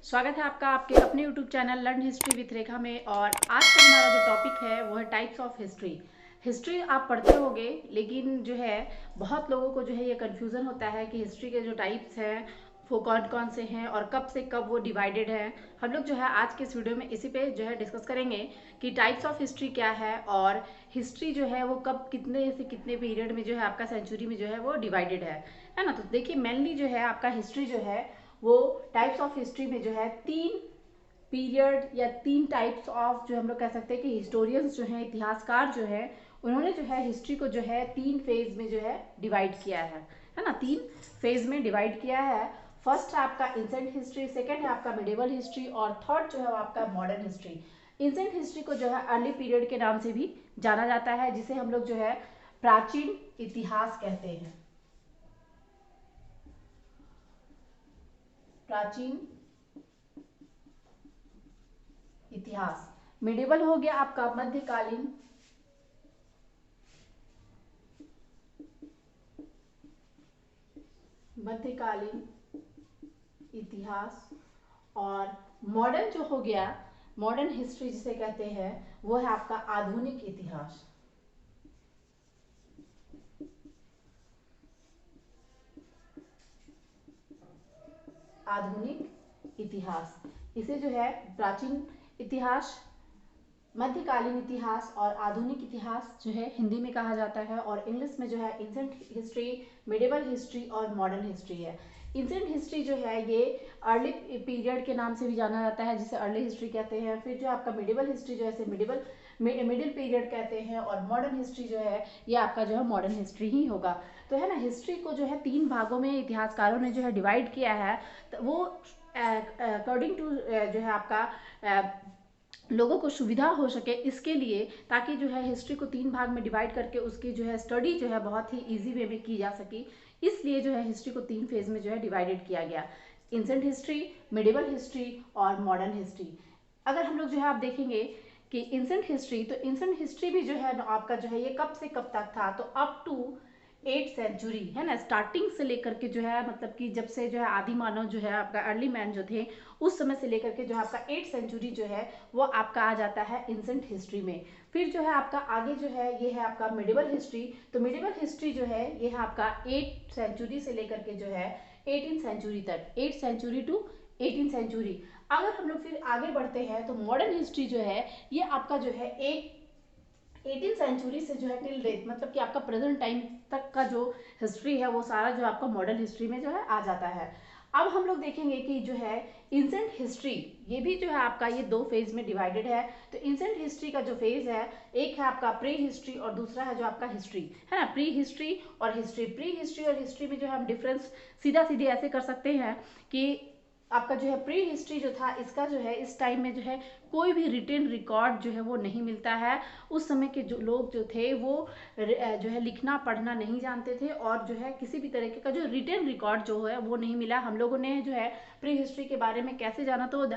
स्वागत है आपका आपके अपने YouTube channel learn history with Rekha में। और आज का हमारा जो टॉपिक है वो है टाइप्स ऑफ हिस्ट्री। हिस्ट्री आप पढ़ते होंगे, लेकिन जो है बहुत लोगों को जो है ये कन्फ्यूज़न होता है कि हिस्ट्री के जो टाइप्स हैं वो कौन कौन से हैं और कब से कब वो डिवाइडेड है। हम लोग जो है आज के इस वीडियो में इसी पे जो है डिस्कस करेंगे कि टाइप्स ऑफ हिस्ट्री क्या है और हिस्ट्री जो है वो कब कितने से कितने पीरियड में जो है आपका सेंचुरी में जो है वो डिवाइडेड है ना। तो देखिए मेनली जो है आपका हिस्ट्री जो है वो टाइप्स ऑफ हिस्ट्री में जो है तीन पीरियड या तीन टाइप्स ऑफ जो हम लोग कह सकते हैं कि हिस्टोरियंस जो हैं, इतिहासकार जो है, उन्होंने जो है हिस्ट्री को जो है तीन फेज में जो है डिवाइड किया है ना। तीन फेज में डिवाइड किया है। फर्स्ट है आपका इंसेंट हिस्ट्री, सेकंड है आपका मिडिवल हिस्ट्री और थर्ड जो है वो आपका मॉडर्न हिस्ट्री। इंसेंट हिस्ट्री को जो है अर्ली पीरियड के नाम से भी जाना जाता है, जिसे हम लोग जो है प्राचीन इतिहास कहते हैं। प्राचीन इतिहास। मिडिवल हो गया आपका मध्यकालीन मध्यकालीन इतिहास। और मॉडर्न जो हो गया, मॉडर्न हिस्ट्री जिसे कहते हैं, वो है आपका आधुनिक इतिहास। आधुनिक इतिहास, इसे जो है प्राचीन इतिहास, मध्यकालीन इतिहास और आधुनिक इतिहास जो है हिंदी में कहा जाता है। और इंग्लिश में जो है एंशिएंट हिस्ट्री, मिडिवल हिस्ट्री और मॉडर्न हिस्ट्री है। एंशिएंट हिस्ट्री जो है ये अर्ली पीरियड के नाम से भी जाना जाता है, जिसे अर्ली हिस्ट्री कहते हैं। फिर जो आपका मिडिवल हिस्ट्री जो है इसे मिडिल पीरियड कहते हैं। और मॉडर्न हिस्ट्री जो है ये आपका जो है मॉडर्न हिस्ट्री ही होगा। तो है ना, हिस्ट्री को जो है तीन भागों में इतिहासकारों ने जो है डिवाइड किया है। तो वो अकॉर्डिंग टू जो है आपका लोगों को सुविधा हो सके इसके लिए, ताकि जो है हिस्ट्री को तीन भाग में डिवाइड करके उसकी जो है स्टडी जो है बहुत ही इजी वे में की जा सके, इसलिए जो है हिस्ट्री को तीन फेज में जो है डिवाइडेड किया गया। इंसेंट हिस्ट्री, मिडिवल हिस्ट्री और मॉडर्न हिस्ट्री। अगर हम लोग जो है आप देखेंगे कि इंसेंट हिस्ट्री, तो इंसेंट हिस्ट्री भी जो है आपका जो है ये कब से कब तक था, तो अप टू 8th सेंचुरी है ना। स्टार्टिंग से लेकर के जो है मतलब कि जब से जो है आदि मानव जो है आपका अर्ली मैन जो थे, उस समय से लेकर के जो है आपका 8th सेंचुरी जो है वो आपका आ जाता है इंसेंट हिस्ट्री में। फिर जो है आपका आगे जो है ये है आपका मिडिवल हिस्ट्री। तो मिडिवल हिस्ट्री जो है ये है आपका 8th सेंचुरी से लेकर के जो है 18th सेंचुरी तक, 8th century to 18th century. अगर हम लोग फिर आगे बढ़ते हैं तो मॉडर्न हिस्ट्री जो है ये आपका जो है एक 18th सेंचुरी से जो है टिल डेट, मतलब कि आपका प्रेजेंट टाइम तक का जो हिस्ट्री है वो सारा जो आपका मॉडर्न हिस्ट्री में जो है आ जाता है। अब हम लोग देखेंगे कि जो है इंसेंट हिस्ट्री, ये भी जो है आपका ये दो फेज में डिवाइडेड है। तो इंसेंट हिस्ट्री का जो फेज है, एक है आपका प्री हिस्ट्री और दूसरा है जो आपका हिस्ट्री, है ना। प्री हिस्ट्री और हिस्ट्री, प्री हिस्ट्री और हिस्ट्री में जो है हम डिफरेंस सीधा सीधे ऐसे कर सकते हैं कि आपका जो है प्री हिस्ट्री जो था, इसका जो है इस टाइम में जो है कोई भी रिटेन रिकॉर्ड जो है वो नहीं मिलता है। उस समय के जो लोग जो थे वो जो है लिखना पढ़ना नहीं जानते थे, और जो है किसी भी तरीके का जो रिटेन रिकॉर्ड जो है वो नहीं मिला। हम लोगों ने जो है प्री हिस्ट्री के बारे में कैसे जाना, तो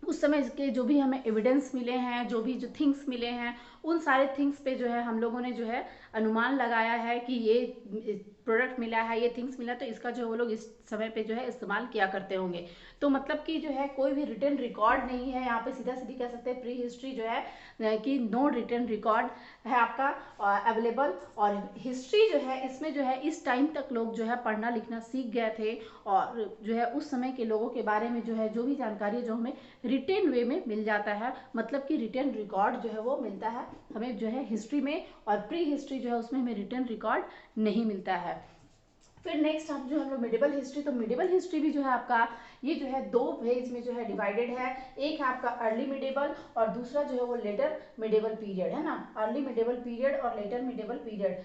उस समय के जो भी हमें एविडेंस मिले हैं, जो भी जो थिंग्स मिले हैं, उन सारे थिंग्स पे जो है हम लोगों ने जो है अनुमान लगाया है कि ये प्रोडक्ट मिला है, ये थिंग्स मिला, तो इसका जो वो लोग इस समय पे जो है इस्तेमाल किया करते होंगे। तो मतलब कि जो है कोई भी रिटन रिकॉर्ड नहीं है यहाँ पे, सीधा सीधी कह सकते हैं प्री हिस्ट्री जो है कि नो रिटन रिकॉर्ड है आपका अवेलेबल। और हिस्ट्री जो है इसमें जो है इस टाइम तक लोग जो है पढ़ना लिखना सीख गए थे, और जो है उस समय के लोगों के बारे में जो है जो भी जानकारी जो हमें रिटेन वे में मिल जाता है, मतलब कि रिटेन रिकॉर्ड जो है वो मिलता है हमें जो है हिस्ट्री में। और प्री हिस्ट्री जो है उसमें हमें रिटेन रिकॉर्ड नहीं मिलता है। फिर नेक्स्ट हम लोग मिडिवल हिस्ट्री, तो मिडिवल हिस्ट्री भी जो है आपका ये जो है दो फेज में जो है डिवाइडेड है। एक है आपका अर्ली मिडिवल और दूसरा जो है वो लेटर मिडिवल पीरियड, है ना। अर्ली मिडिवल पीरियड और later medieval period.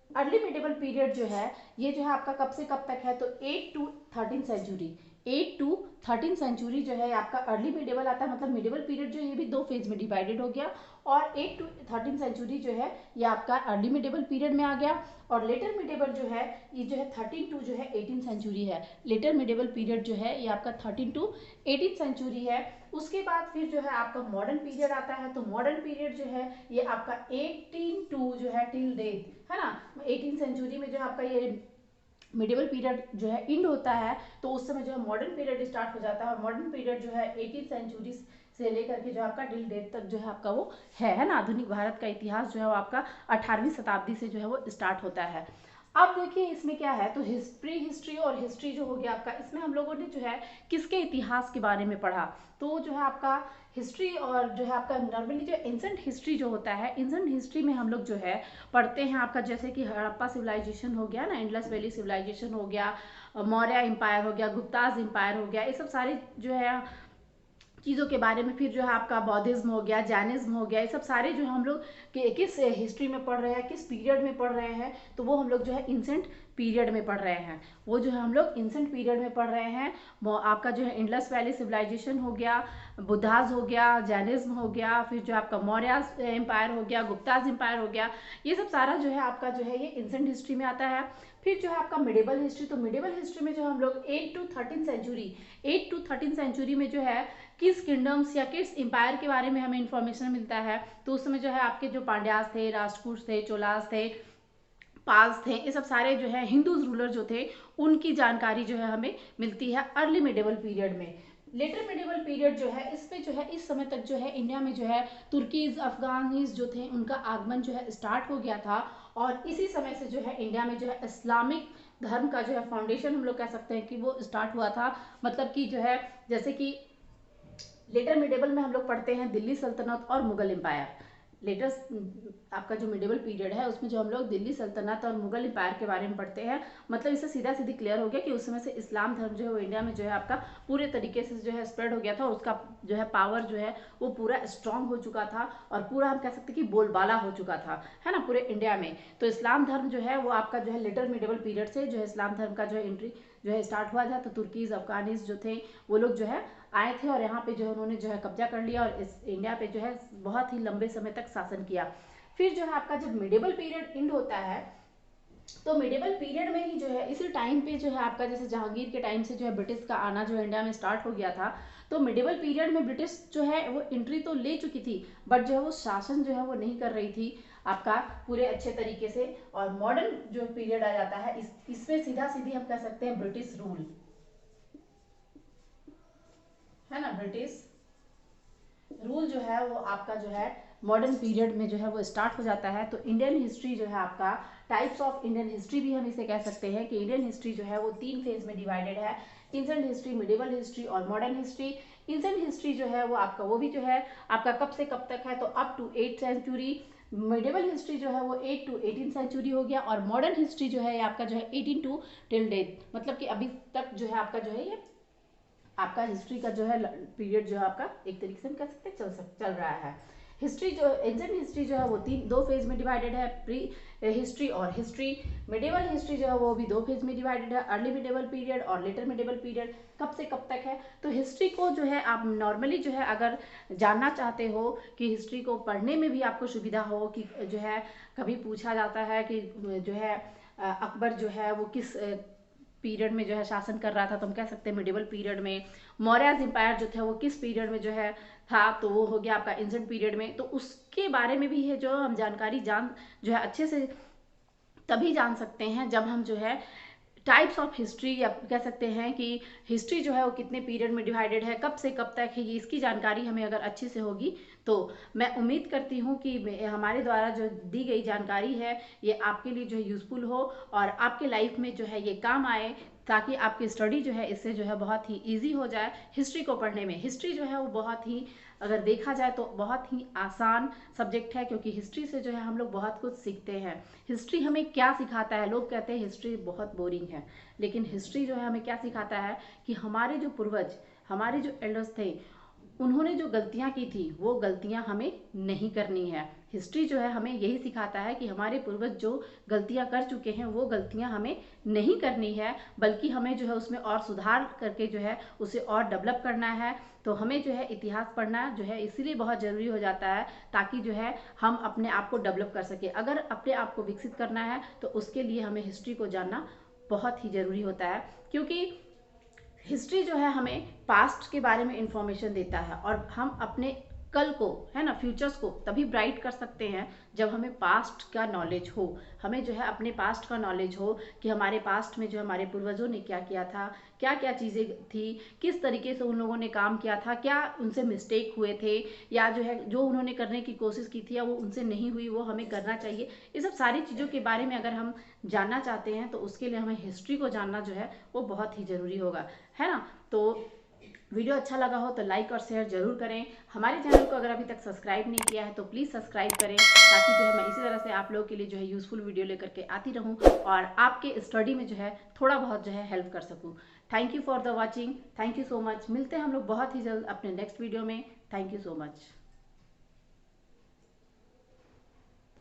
Early medieval period जो है ये जो है आपका कब से कब तक है, तो 8 to 13th century. 8 to 13th century जो है आपका अर्ली मिडिवल आता है, मतलब मिडिवल पीरियड जो ये भी दो फेज में डिवाइडेड हो गया। और 8 to 13th सेंचुरी जो है ये आपका अर्ली मिडिवल पीरियड में आ गया। और लेटर मिडिवल जो है ये जो है 13 to 18th सेंचुरी है। लेटर मिडिवल पीरियड जो है ये आपका 13 to 18th सेंचुरी है। उसके बाद फिर जो है आपका मॉडर्न पीरियड आता है। तो मॉडर्न पीरियड जो है ये आपका 18 टू जो है टिल डेट, है ना। 18th सेंचुरी में जो आपका ये मिडिवल पीरियड जो है इंड होता है तो उस समय जो है मॉडर्न पीरियड स्टार्ट हो जाता है। और मॉडर्न पीरियड जो है 18th सेंचुरी से लेकर के जो आपका टिल डेट तक जो है आपका वो है ना। आधुनिक भारत का इतिहास जो है वो आपका 18वीं शताब्दी से जो है वो स्टार्ट होता है। अब देखिए इसमें क्या है, तो हिस्ट्री हिस्ट्री और हिस्ट्री जो हो गया आपका, इसमें हम लोगों ने जो है किसके इतिहास के बारे में पढ़ा, तो जो है आपका हिस्ट्री और जो है आपका नॉर्मली जो एंसेंट हिस्ट्री जो होता है, एंसेंट हिस्ट्री में हम लोग जो है पढ़ते हैं आपका जैसे कि हड़प्पा सिविलाइजेशन हो गया ना, इंडस वैली सिविलाइजेशन हो गया, मौर्य एम्पायर हो गया, गुप्ताज एम्पायर हो गया, ये सब सारे जो है चीज़ों के बारे में। फिर जो है आपका बौद्धिज्म हो गया, जैनिज्म हो गया, ये सब सारे जो हम लोग किस हिस्ट्री में पढ़ रहे हैं, किस पीरियड में पढ़ रहे हैं, तो वो हम लोग जो है इंसेंट पीरियड में पढ़ रहे हैं। वो जो है हम लोग इंसेंट पीरियड में पढ़ रहे हैं। वो आपका जो है इंडस वैली सिविलाइजेशन हो गया, बुद्धाज हो गया, जैनिज्म हो गया, फिर जो आपका मौर्य एम्पायर हो गया, गुप्ताज एम्पायर हो गया, ये सब सारा जो है आपका जो है ये इंसेंट हिस्ट्री में आता है। फिर जो है आपका मिडिवल हिस्ट्री, तो मिडिवल हिस्ट्री में जो हम लोग 8 to 13 सेंचुरी में जो है किस किंगडम्स या किस एम्पायर के बारे में हमें इंफॉर्मेशन मिलता है, तो उस समय जो है आपके जो पांड्यास थे, राजपूत थे, चोलास थे, पाल्स थे, ये सब सारे जो है हिंदू रूलर जो थे उनकी जानकारी जो है हमें मिलती है अर्ली मिडिवल पीरियड में। लेटर मिडिवल पीरियड जो है इसमें जो है इस समय तक जो है इंडिया में जो है तुर्कीज अफगानीज जो थे उनका आगमन जो है स्टार्ट हो गया था। और इसी समय से जो है इंडिया में जो है इस्लामिक धर्म का जो है फाउंडेशन हम लोग कह सकते हैं कि वो स्टार्ट हुआ था। मतलब कि जो है जैसे कि लेटर मिडिवल में हम लोग पढ़ते हैं दिल्ली सल्तनत और मुगल एम्पायर। लेटेस्ट आपका जो मिडिवल पीरियड है उसमें जो हम लोग दिल्ली सल्तनत और मुगल एम्पायर के बारे में पढ़ते हैं, मतलब इससे सीधा सीधी क्लियर हो गया कि उस समय से इस्लाम धर्म जो है वो इंडिया में जो है आपका पूरे तरीके से जो है स्प्रेड हो गया था और उसका जो है पावर जो है वो पूरा स्ट्रांग हो चुका था और पूरा हम कह सकते हैं कि बोलबाला हो चुका था, है ना, पूरे इंडिया में। तो इस्लाम धर्म जो है वो आपका जो है लेटर मिडिवल पीरियड से जो है इस्लाम धर्म का जो है एंट्री जो है स्टार्ट हुआ था। तो तुर्कीज अफगानीज जो थे वो लोग जो है आए थे और यहाँ पे जो है उन्होंने जो है कब्जा कर लिया और इस इंडिया पे जो है बहुत ही लंबे समय तक शासन किया। फिर जो है आपका जब मिडिवल पीरियड एंड होता है तो मिडिवल पीरियड में ही जो है इसी टाइम पे जो है आपका जैसे जहांगीर के टाइम से जो है ब्रिटिश का आना जो है इंडिया में स्टार्ट हो गया था। तो मिडिवल पीरियड में ब्रिटिश जो है वो एंट्री तो ले चुकी थी बट जो है वो शासन जो है वो नहीं कर रही थी आपका पूरे अच्छे तरीके से। और मॉडर्न जो पीरियड आ जाता है इसमें सीधा सीधी हम कह सकते हैं ब्रिटिश रूल, है ना, ब्रिटिश रूल जो है वो आपका जो है मॉडर्न पीरियड में जो है वो स्टार्ट हो जाता है। तो इंडियन हिस्ट्री जो है आपका टाइप्स ऑफ इंडियन हिस्ट्री भी हम इसे कह सकते हैं कि इंडियन हिस्ट्री जो है वो 3 फेज में डिवाइडेड है, एंशिएंट हिस्ट्री, मिडिवल हिस्ट्री और मॉडर्न हिस्ट्री। एंशिएंट हिस्ट्री जो है वो आपका वो भी जो है आपका कब से कब तक है, तो up to 8th century. Medieval history जो है वो 8 to 18th सेंचुरी हो गया और मॉडर्न हिस्ट्री जो है आपका जो है 18 to टिल डेट, मतलब कि अभी तक जो है आपका जो है ये आपका हिस्ट्री का जो है पीरियड जो है आपका एक तरीके से हम कह सकते हैं चल रहा है। हिस्ट्री जो एंशिएंट हिस्ट्री जो है वो 2 फेज में डिवाइडेड है, प्री हिस्ट्री और हिस्ट्री। मिडिवल हिस्ट्री जो है वो भी 2 फेज में डिवाइडेड है, अर्ली मिडिवल पीरियड और लेटर मिडिवल पीरियड, कब से कब तक है। तो हिस्ट्री को जो है आप नॉर्मली जो है अगर जानना चाहते हो कि हिस्ट्री को पढ़ने में भी आपको सुविधा हो कि जो है कभी पूछा जाता है कि जो है अकबर जो है वो किस पीरियड में जो है शासन कर रहा था, तो हम कह सकते हैं मिडिवल पीरियड में। मौर्य एम्पायर जो था वो किस पीरियड में जो है था, तो वो हो गया आपका एंशिएंट पीरियड में। तो उसके बारे में भी है जो हम जानकारी जो है अच्छे से तभी जान सकते हैं जब हम जो है टाइप्स ऑफ हिस्ट्री या कह सकते हैं कि हिस्ट्री जो है वो कितने पीरियड में डिवाइडेड है, कब से कब तक है, ये इसकी जानकारी हमें अगर अच्छे से होगी तो मैं उम्मीद करती हूँ कि हमारे द्वारा जो दी गई जानकारी है ये आपके लिए जो है यूज़फुल हो और आपके लाइफ में जो है ये काम आए, ताकि आपकी स्टडी जो है इससे जो है बहुत ही ईजी हो जाए हिस्ट्री को पढ़ने में। हिस्ट्री जो है वो बहुत ही अगर देखा जाए तो बहुत ही आसान सब्जेक्ट है, क्योंकि हिस्ट्री से जो है हम लोग बहुत कुछ सीखते हैं। हिस्ट्री हमें क्या सिखाता है, लोग कहते हैं हिस्ट्री बहुत बोरिंग है, लेकिन हिस्ट्री जो है हमें क्या सिखाता है कि हमारे जो पूर्वज, हमारे जो एल्डर्स थे, उन्होंने जो गलतियां की थी वो गलतियां हमें नहीं करनी है। हिस्ट्री जो है हमें यही सिखाता है कि हमारे पूर्वज जो गलतियां कर चुके हैं वो गलतियां हमें नहीं करनी है, बल्कि हमें जो है उसमें और सुधार करके जो है उसे और डेवलप करना है। तो हमें जो है इतिहास पढ़ना जो है इसीलिए बहुत ज़रूरी हो जाता है, ताकि जो है हम अपने आप को डेवलप कर सके। अगर अपने आप को विकसित करना है तो उसके लिए हमें हिस्ट्री को जानना बहुत ही ज़रूरी होता है, क्योंकि हिस्ट्री जो है हमें पास्ट के बारे में इंफॉर्मेशन देता है और हम अपने कल को, है ना, फ्यूचर्स को तभी ब्राइट कर सकते हैं जब हमें पास्ट का नॉलेज हो, हमें जो है अपने पास्ट का नॉलेज हो कि हमारे पास्ट में जो हमारे पूर्वजों ने क्या किया था, क्या क्या चीज़ें थी, किस तरीके से उन लोगों ने काम किया था, क्या उनसे मिस्टेक हुए थे, या जो है जो उन्होंने करने की कोशिश की थी या वो उनसे नहीं हुई वो हमें करना चाहिए। ये सब सारी चीज़ों के बारे में अगर हम जानना चाहते हैं तो उसके लिए हमें हिस्ट्री को जानना जो है वो बहुत ही ज़रूरी होगा, है ना। तो वीडियो अच्छा लगा हो तो लाइक और शेयर जरूर करें। हमारे चैनल को अगर अभी तक सब्सक्राइब नहीं किया है तो प्लीज़ सब्सक्राइब करें, ताकि जो है मैं इसी तरह से आप लोगों के लिए जो है यूज़फुल वीडियो लेकर के आती रहूं और आपके स्टडी में जो है थोड़ा बहुत जो है हेल्प कर सकूं। Thank you for the watching, thank you so much. मिलते हैं हम लोग बहुत ही जल्द अपने नेक्स्ट वीडियो में। Thank you so much.